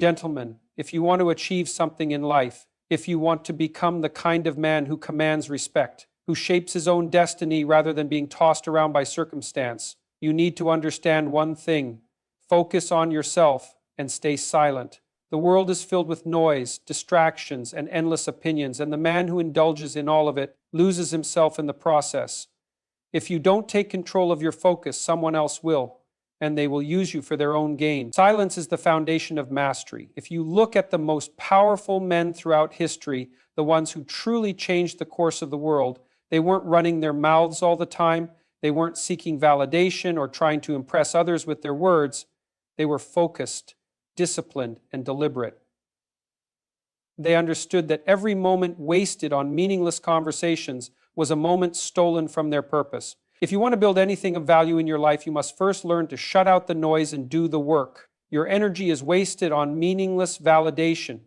Gentlemen, if you want to achieve something in life, if you want to become the kind of man who commands respect, who shapes his own destiny rather than being tossed around by circumstance, you need to understand one thing: focus on yourself and stay silent. The world is filled with noise, distractions, and endless opinions, and the man who indulges in all of it loses himself in the process. If you don't take control of your focus, someone else will, and they will use you for their own gain. Silence is the foundation of mastery. If you look at the most powerful men throughout history, the ones who truly changed the course of the world, they weren't running their mouths all the time. They weren't seeking validation or trying to impress others with their words. They were focused, disciplined, and deliberate. They understood that every moment wasted on meaningless conversations was a moment stolen from their purpose. If you want to build anything of value in your life, you must first learn to shut out the noise and do the work. Your energy is wasted on meaningless validation.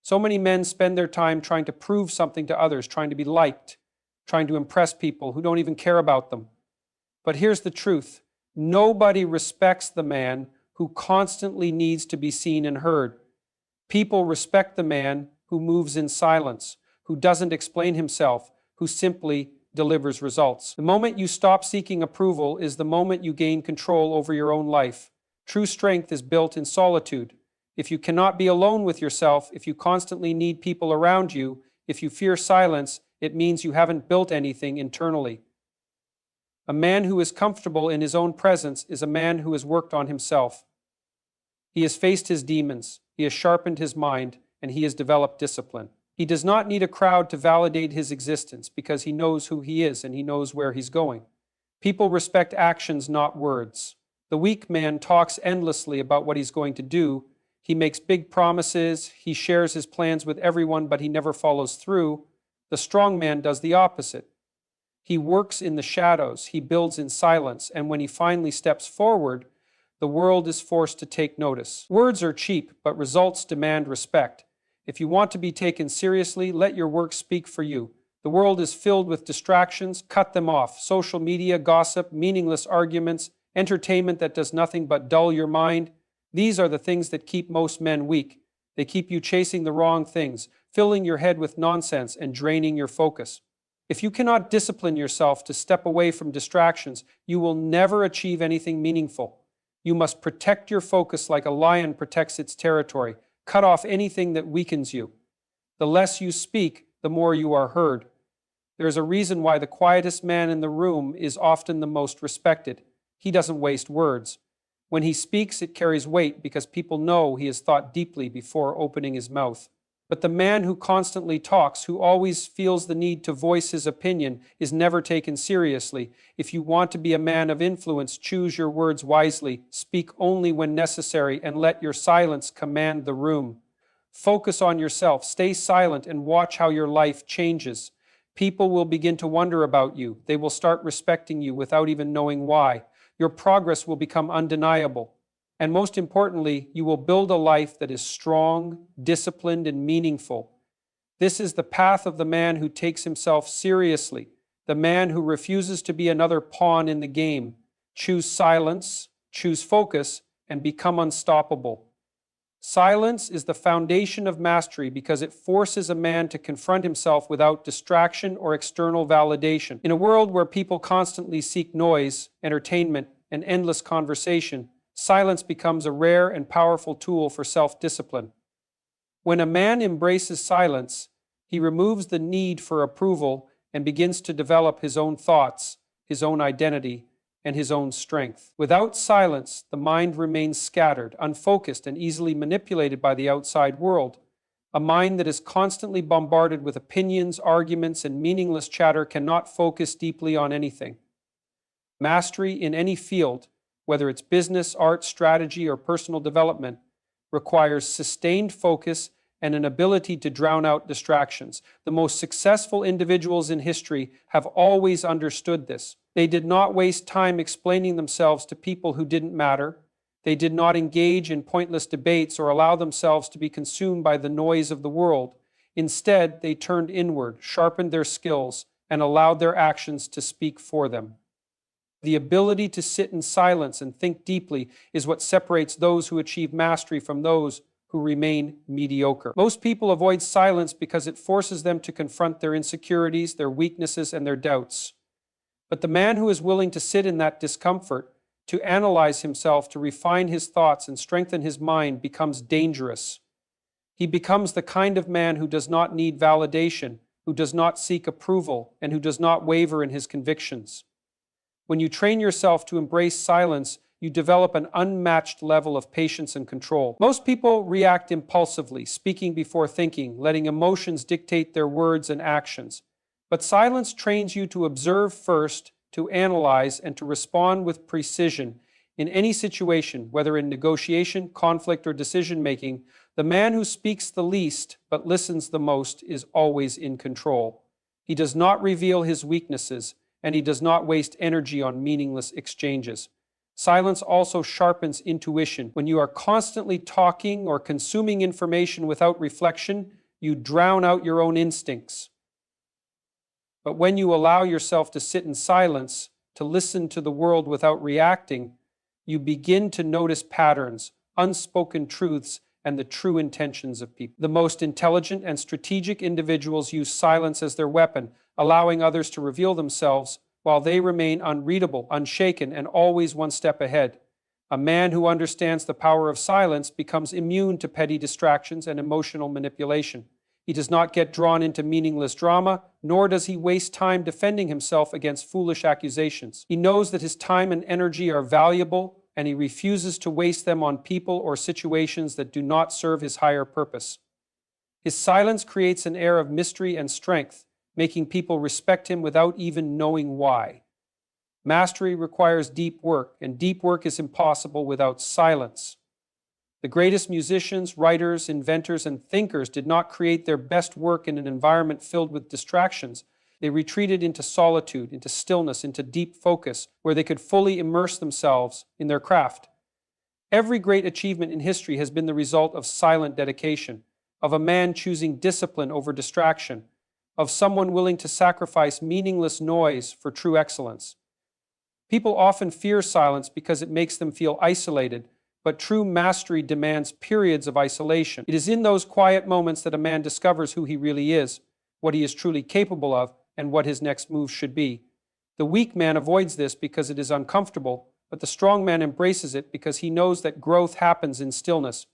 So many men spend their time trying to prove something to others, trying to be liked, trying to impress people who don't even care about them. But here's the truth: nobody respects the man who constantly needs to be seen and heard. People respect the man who moves in silence, who doesn't explain himself, who simply delivers results. The moment you stop seeking approval is the moment you gain control over your own life. True strength is built in solitude. If you cannot be alone with yourself, if you constantly need people around you, if you fear silence, it means you haven't built anything internally. A man who is comfortable in his own presence is a man who has worked on himself. He has faced his demons, he has sharpened his mind, and he has developed discipline. He does not need a crowd to validate his existence because he knows who he is and he knows where he's going. People respect actions, not words. The weak man talks endlessly about what he's going to do. He makes big promises, he shares his plans with everyone, but he never follows through. The strong man does the opposite. He works in the shadows, he builds in silence, and when he finally steps forward, the world is forced to take notice. Words are cheap, but results demand respect. If you want to be taken seriously, let your work speak for you. The world is filled with distractions. Cut them off. Social media, gossip, meaningless arguments, entertainment that does nothing but dull your mind. These are the things that keep most men weak. They keep you chasing the wrong things, filling your head with nonsense and draining your focus. If you cannot discipline yourself to step away from distractions, you will never achieve anything meaningful. You must protect your focus like a lion protects its territory. Cut off anything that weakens you. The less you speak, the more you are heard. There is a reason why the quietest man in the room is often the most respected. He doesn't waste words. When he speaks, it carries weight because people know he has thought deeply before opening his mouth. But the man who constantly talks, who always feels the need to voice his opinion, is never taken seriously. If you want to be a man of influence, choose your words wisely, speak only when necessary, and let your silence command the room. Focus on yourself, stay silent, and watch how your life changes. People will begin to wonder about you. They will start respecting you without even knowing why. Your progress will become undeniable. And most importantly, you will build a life that is strong, disciplined, and meaningful. This is the path of the man who takes himself seriously, the man who refuses to be another pawn in the game. Choose silence, choose focus, and become unstoppable. Silence is the foundation of mastery because it forces a man to confront himself without distraction or external validation. In a world where people constantly seek noise, entertainment, and endless conversation, silence becomes a rare and powerful tool for self-discipline. When a man embraces silence, he removes the need for approval and begins to develop his own thoughts, his own identity, and his own strength. Without silence, the mind remains scattered, unfocused, and easily manipulated by the outside world. A mind that is constantly bombarded with opinions, arguments, and meaningless chatter cannot focus deeply on anything. Mastery in any field, whether it's business, art, strategy, or personal development, requires sustained focus and an ability to drown out distractions. The most successful individuals in history have always understood this. They did not waste time explaining themselves to people who didn't matter. They did not engage in pointless debates or allow themselves to be consumed by the noise of the world. Instead, they turned inward, sharpened their skills, and allowed their actions to speak for them. The ability to sit in silence and think deeply is what separates those who achieve mastery from those who remain mediocre. Most people avoid silence because it forces them to confront their insecurities, their weaknesses, and their doubts. But the man who is willing to sit in that discomfort, to analyze himself, to refine his thoughts, and strengthen his mind becomes dangerous. He becomes the kind of man who does not need validation, who does not seek approval, and who does not waver in his convictions. When you train yourself to embrace silence, you develop an unmatched level of patience and control. Most people react impulsively, speaking before thinking, letting emotions dictate their words and actions. But silence trains you to observe first, to analyze, and to respond with precision. In any situation, whether in negotiation, conflict, or decision-making, the man who speaks the least but listens the most is always in control. He does not reveal his weaknesses, and he does not waste energy on meaningless exchanges. Silence also sharpens intuition. When you are constantly talking or consuming information without reflection, you drown out your own instincts. But when you allow yourself to sit in silence, to listen to the world without reacting, you begin to notice patterns, unspoken truths, and the true intentions of people. The most intelligent and strategic individuals use silence as their weapon, allowing others to reveal themselves while they remain unreadable, unshaken, and always one step ahead. A man who understands the power of silence becomes immune to petty distractions and emotional manipulation. He does not get drawn into meaningless drama, nor does he waste time defending himself against foolish accusations. He knows that his time and energy are valuable, and he refuses to waste them on people or situations that do not serve his higher purpose. His silence creates an air of mystery and strength, making people respect him without even knowing why. Mastery requires deep work, and deep work is impossible without silence. The greatest musicians, writers, inventors, and thinkers did not create their best work in an environment filled with distractions. They retreated into solitude, into stillness, into deep focus, where they could fully immerse themselves in their craft. Every great achievement in history has been the result of silent dedication, of a man choosing discipline over distraction, of someone willing to sacrifice meaningless noise for true excellence. People often fear silence because it makes them feel isolated, but true mastery demands periods of isolation. It is in those quiet moments that a man discovers who he really is, what he is truly capable of, and what his next move should be. The weak man avoids this because it is uncomfortable, but the strong man embraces it because he knows that growth happens in stillness.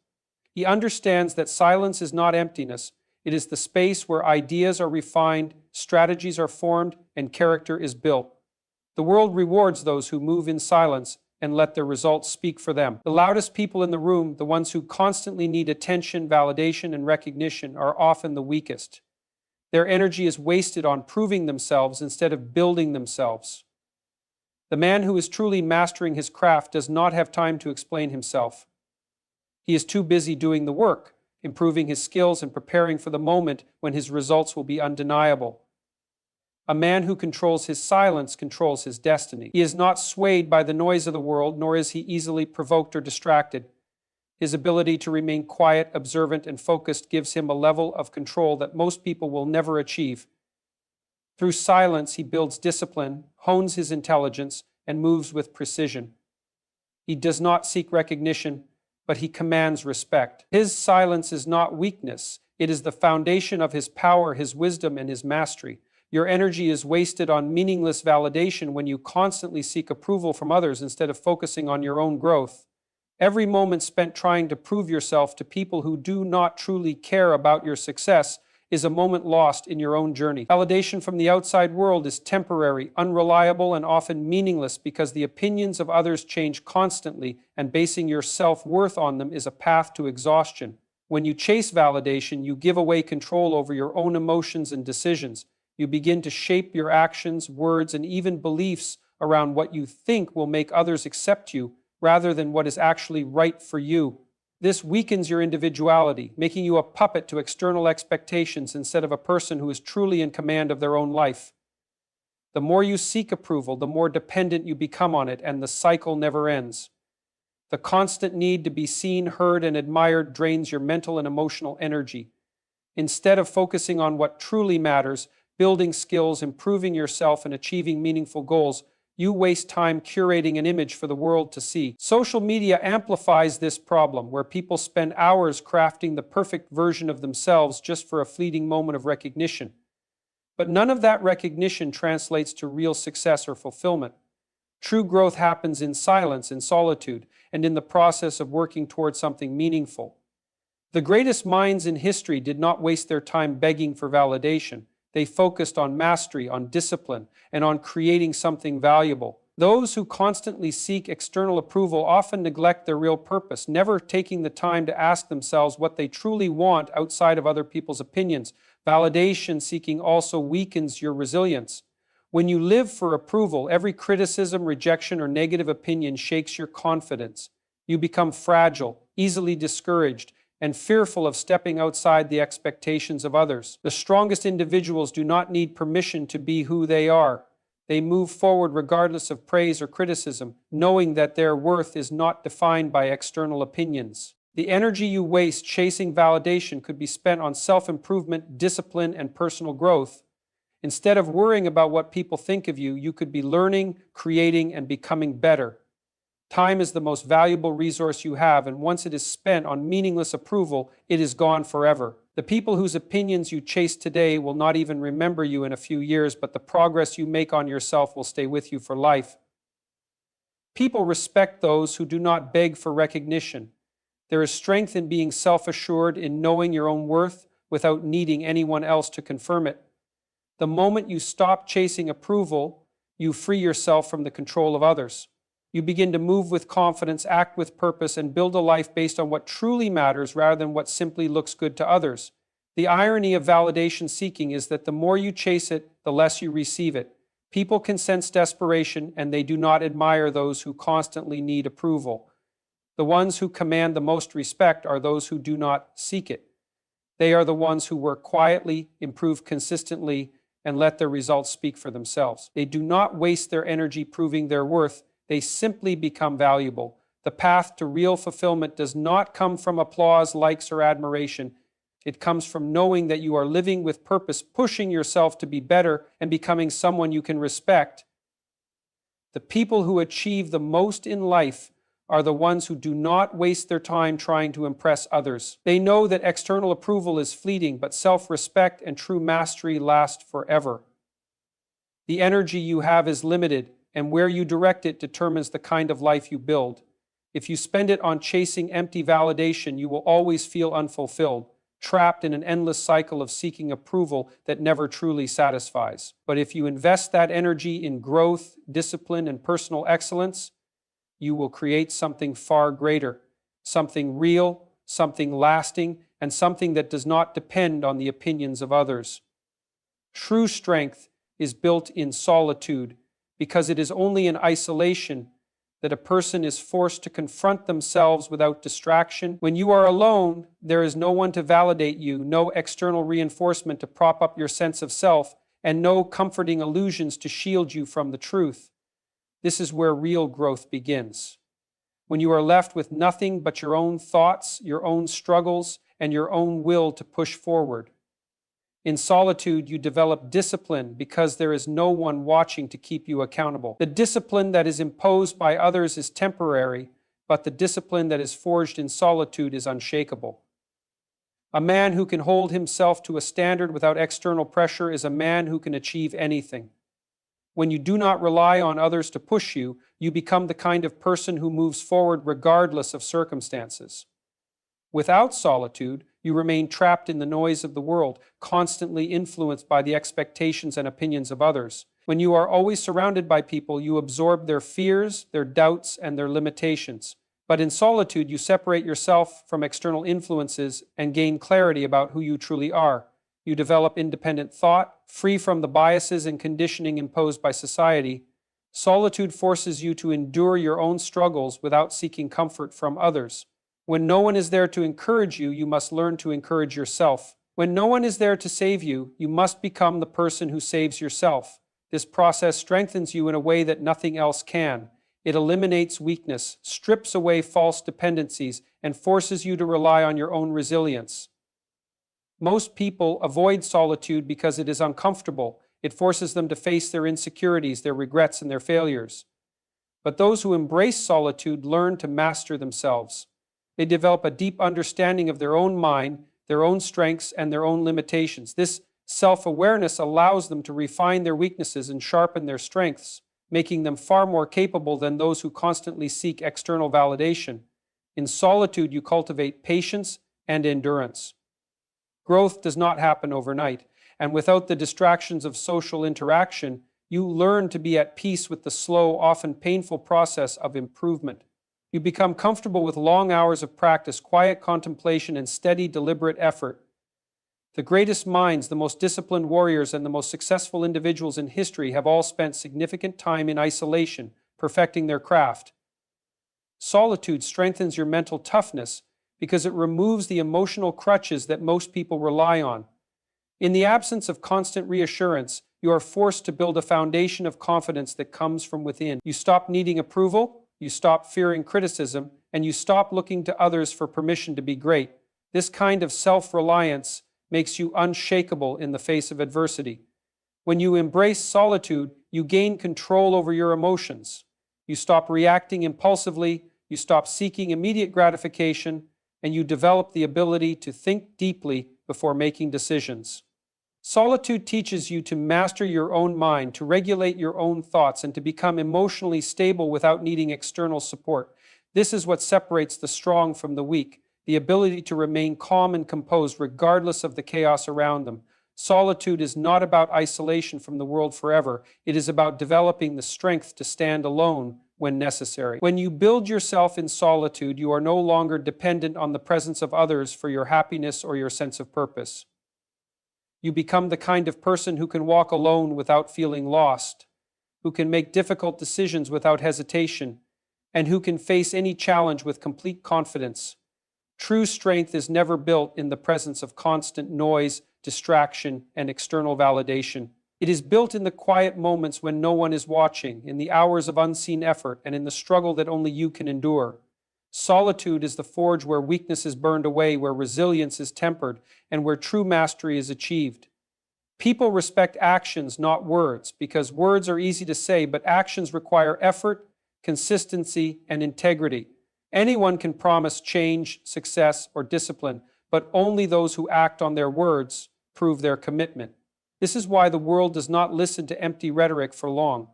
He understands that silence is not emptiness. It is the space where ideas are refined, strategies are formed, and character is built. The world rewards those who move in silence and let their results speak for them. The loudest people in the room, the ones who constantly need attention, validation, and recognition, are often the weakest. Their energy is wasted on proving themselves instead of building themselves. The man who is truly mastering his craft does not have time to explain himself. He is too busy doing the work, improving his skills and preparing for the moment when his results will be undeniable. A man who controls his silence controls his destiny. He is not swayed by the noise of the world, nor is he easily provoked or distracted. His ability to remain quiet, observant, and focused gives him a level of control that most people will never achieve. Through silence, he builds discipline, hones his intelligence, and moves with precision. He does not seek recognition, but he commands respect. His silence is not weakness. It is the foundation of his power, his wisdom, and his mastery. Your energy is wasted on meaningless validation when you constantly seek approval from others instead of focusing on your own growth. Every moment spent trying to prove yourself to people who do not truly care about your success is a moment lost in your own journey. Validation from the outside world is temporary, unreliable, and often meaningless because the opinions of others change constantly, and basing your self-worth on them is a path to exhaustion. When you chase validation, you give away control over your own emotions and decisions. You begin to shape your actions, words, and even beliefs around what you think will make others accept you, rather than what is actually right for you. This weakens your individuality, making you a puppet to external expectations instead of a person who is truly in command of their own life. The more you seek approval, the more dependent you become on it, and the cycle never ends. The constant need to be seen, heard, and admired drains your mental and emotional energy. Instead of focusing on what truly matters, building skills, improving yourself, and achieving meaningful goals, You waste time curating an image for the world to see. Social media amplifies this problem, where people spend hours crafting the perfect version of themselves just for a fleeting moment of recognition. But none of that recognition translates to real success or fulfillment. True growth happens in silence, in solitude, and in the process of working towards something meaningful. The greatest minds in history did not waste their time begging for validation. They focused on mastery, on discipline, and on creating something valuable. Those who constantly seek external approval often neglect their real purpose, never taking the time to ask themselves what they truly want outside of other people's opinions. Validation seeking also weakens your resilience. When you live for approval, every criticism, rejection, or negative opinion shakes your confidence. You become fragile, easily discouraged, and fearful of stepping outside the expectations of others. The strongest individuals do not need permission to be who they are. They move forward regardless of praise or criticism, knowing that their worth is not defined by external opinions. The energy you waste chasing validation could be spent on self-improvement, discipline, and personal growth. Instead of worrying about what people think of you, you could be learning, creating, and becoming better. Time is the most valuable resource you have, and once it is spent on meaningless approval, it is gone forever. The people whose opinions you chase today will not even remember you in a few years, but the progress you make on yourself will stay with you for life. People respect those who do not beg for recognition. There is strength in being self-assured, in knowing your own worth without needing anyone else to confirm it. The moment you stop chasing approval, you free yourself from the control of others. You begin to move with confidence, act with purpose, and build a life based on what truly matters rather than what simply looks good to others. The irony of validation seeking is that the more you chase it, the less you receive it. People can sense desperation, and they do not admire those who constantly need approval. The ones who command the most respect are those who do not seek it. They are the ones who work quietly, improve consistently, and let their results speak for themselves. They do not waste their energy proving their worth. They simply become valuable. The path to real fulfillment does not come from applause, likes, or admiration. It comes from knowing that you are living with purpose, pushing yourself to be better, and becoming someone you can respect. The people who achieve the most in life are the ones who do not waste their time trying to impress others. They know that external approval is fleeting, but self-respect and true mastery last forever. The energy you have is limited, and where you direct it determines the kind of life you build. If you spend it on chasing empty validation, you will always feel unfulfilled, trapped in an endless cycle of seeking approval that never truly satisfies. But if you invest that energy in growth, discipline, and personal excellence, you will create something far greater, something real, something lasting, and something that does not depend on the opinions of others. True strength is built in solitude, because it is only in isolation that a person is forced to confront themselves without distraction. When you are alone, there is no one to validate you, no external reinforcement to prop up your sense of self, and no comforting illusions to shield you from the truth. This is where real growth begins. When you are left with nothing but your own thoughts, your own struggles, and your own will to push forward. In solitude, you develop discipline because there is no one watching to keep you accountable. The discipline that is imposed by others is temporary, but the discipline that is forged in solitude is unshakable. A man who can hold himself to a standard without external pressure is a man who can achieve anything. When you do not rely on others to push you, you become the kind of person who moves forward regardless of circumstances. Without solitude, you remain trapped in the noise of the world, constantly influenced by the expectations and opinions of others. When you are always surrounded by people, you absorb their fears, their doubts, and their limitations. But in solitude, you separate yourself from external influences and gain clarity about who you truly are. You develop independent thought, free from the biases and conditioning imposed by society. Solitude forces you to endure your own struggles without seeking comfort from others. When no one is there to encourage you, you must learn to encourage yourself. When no one is there to save you, you must become the person who saves yourself. This process strengthens you in a way that nothing else can. It eliminates weakness, strips away false dependencies, and forces you to rely on your own resilience. Most people avoid solitude because it is uncomfortable, It forces them to face their insecurities, their regrets, and their failures. But those who embrace solitude learn to master themselves. They develop a deep understanding of their own mind, their own strengths, and their own limitations. This self-awareness allows them to refine their weaknesses and sharpen their strengths, making them far more capable than those who constantly seek external validation. In solitude, you cultivate patience and endurance. Growth does not happen overnight, and without the distractions of social interaction, you learn to be at peace with the slow, often painful process of improvement. You become comfortable with long hours of practice, quiet contemplation, and steady, deliberate effort. The greatest minds, the most disciplined warriors, and the most successful individuals in history have all spent significant time in isolation, perfecting their craft. Solitude strengthens your mental toughness because it removes the emotional crutches that most people rely on. In the absence of constant reassurance, you are forced to build a foundation of confidence that comes from within. You stop needing approval, you stop fearing criticism, and you stop looking to others for permission to be great. This kind of self-reliance makes you unshakable in the face of adversity. When you embrace solitude, you gain control over your emotions. You stop reacting impulsively, you stop seeking immediate gratification, and you develop the ability to think deeply before making decisions. Solitude teaches you to master your own mind, to regulate your own thoughts, and to become emotionally stable without needing external support. This is what separates the strong from the weak, the ability to remain calm and composed regardless of the chaos around them. Solitude is not about isolation from the world forever. It is about developing the strength to stand alone when necessary. When you build yourself in solitude, you are no longer dependent on the presence of others for your happiness or your sense of purpose. You become the kind of person who can walk alone without feeling lost, who can make difficult decisions without hesitation, and who can face any challenge with complete confidence. True strength is never built in the presence of constant noise, distraction, and external validation. It is built in the quiet moments when no one is watching, in the hours of unseen effort, and in the struggle that only you can endure. Solitude is the forge where weakness is burned away, where resilience is tempered, and where true mastery is achieved. People respect actions, not words, because words are easy to say, but actions require effort, consistency, and integrity. Anyone can promise change, success, or discipline, but only those who act on their words prove their commitment. This is why the world does not listen to empty rhetoric for long.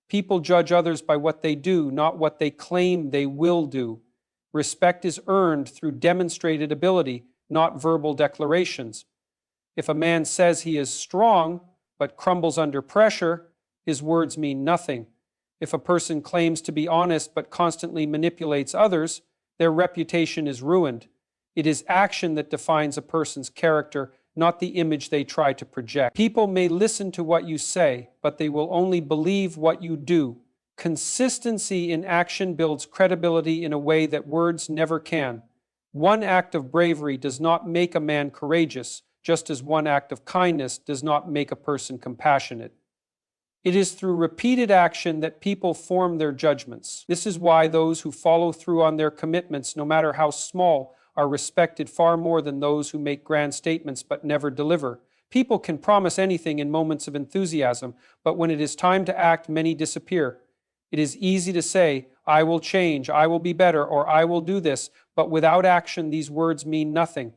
People judge others by what they do, not what they claim they will do. Respect is earned through demonstrated ability, not verbal declarations. If a man says he is strong, but crumbles under pressure, his words mean nothing. If a person claims to be honest but constantly manipulates others, their reputation is ruined. It is action that defines a person's character, not the image they try to project. People may listen to what you say, but they will only believe what you do. Consistency in action builds credibility in a way that words never can. One act of bravery does not make a man courageous, just as one act of kindness does not make a person compassionate. It is through repeated action that people form their judgments. This is why those who follow through on their commitments, no matter how small, are respected far more than those who make grand statements but never deliver. People can promise anything in moments of enthusiasm, but when it is time to act, many disappear. It is easy to say, "I will change, I will be better," or "I will do this," but without action, these words mean nothing.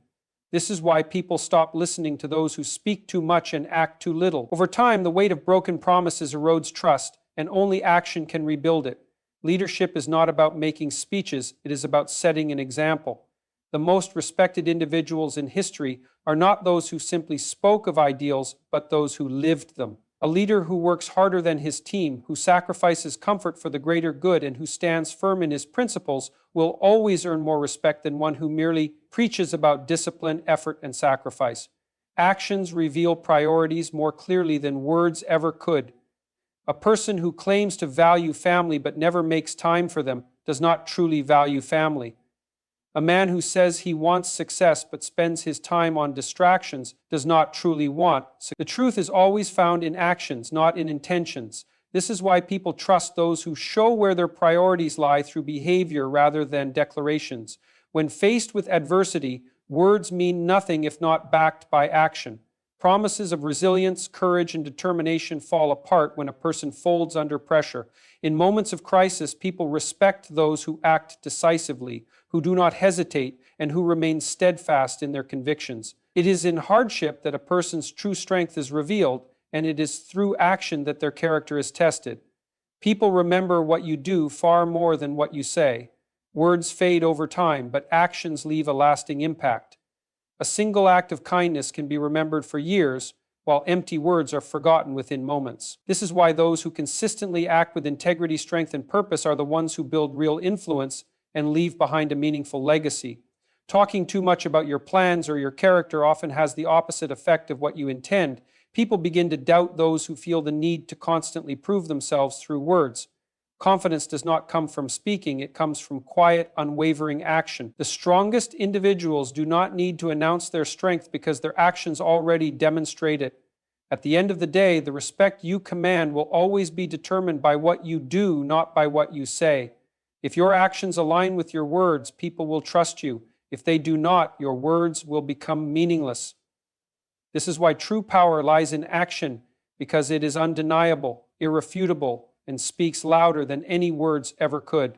This is why people stop listening to those who speak too much and act too little. Over time, the weight of broken promises erodes trust, and only action can rebuild it. Leadership is not about making speeches, it is about setting an example. The most respected individuals in history are not those who simply spoke of ideals, but those who lived them. A leader who works harder than his team, who sacrifices comfort for the greater good, and who stands firm in his principles will always earn more respect than one who merely preaches about discipline, effort, and sacrifice. Actions reveal priorities more clearly than words ever could. A person who claims to value family but never makes time for them does not truly value family. A man who says he wants success but spends his time on distractions does not truly want. The truth is always found in actions, not in intentions. This is why people trust those who show where their priorities lie through behavior rather than declarations. When faced with adversity, words mean nothing if not backed by action. Promises of resilience, courage, and determination fall apart when a person folds under pressure. In moments of crisis, people respect those who act decisively, who do not hesitate, and who remain steadfast in their convictions. It is in hardship that a person's true strength is revealed, and it is through action that their character is tested. People remember what you do far more than what you say. Words fade over time, but actions leave a lasting impact. A single act of kindness can be remembered for years, while empty words are forgotten within moments. This is why those who consistently act with integrity, strength, and purpose are the ones who build real influence and leave behind a meaningful legacy. Talking too much about your plans or your character often has the opposite effect of what you intend. People begin to doubt those who feel the need to constantly prove themselves through words. Confidence does not come from speaking, it comes from quiet, unwavering action. The strongest individuals do not need to announce their strength because their actions already demonstrate it. At the end of the day, the respect you command will always be determined by what you do, not by what you say. If your actions align with your words, people will trust you. If they do not, your words will become meaningless. This is why true power lies in action, because it is undeniable, irrefutable, and speaks louder than any words ever could.